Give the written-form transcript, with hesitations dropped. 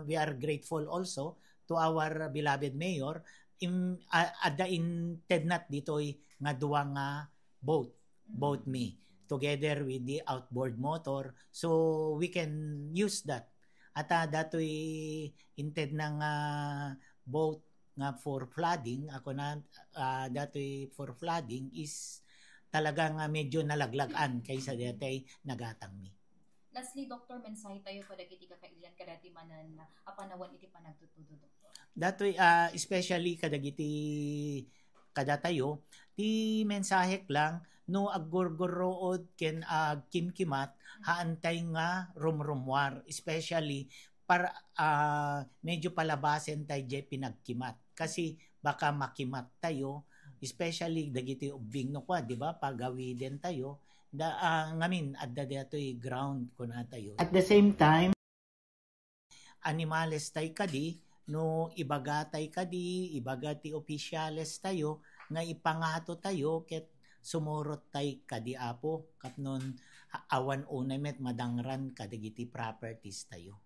we are grateful also to our beloved mayor adda inted nat ditoy nga duwa nga boat me together with the outboard motor, so we can use that. At datoy inted ng boat nga for flooding, ako na datoy for flooding is talagang medyo nalaglagan kaysa datay nagatang mi. Lastly, Dr. mensahe tayo kadagiti kakailan kadati manan apanawan iti panagtutudo, Dr. Datoy especially kadagiti kadatayo ti mensahe lang no aggurgurrood ken kimkimat haantay nga rumrumwar, especially para medyo palabasen tayo jay pinagkimat kasi baka makimat tayo, especially dagiti ubing no kwa, di ba, pagawiden tayo ngamin adda datoy ground kuna tayo. At the same time, animales tay kadi no ibagatay kadi ibagati opisyales tayo nga ipangato tayo ket sumurot tay kadi apo kapnon awan unay met madangran kadagiti properties tayo.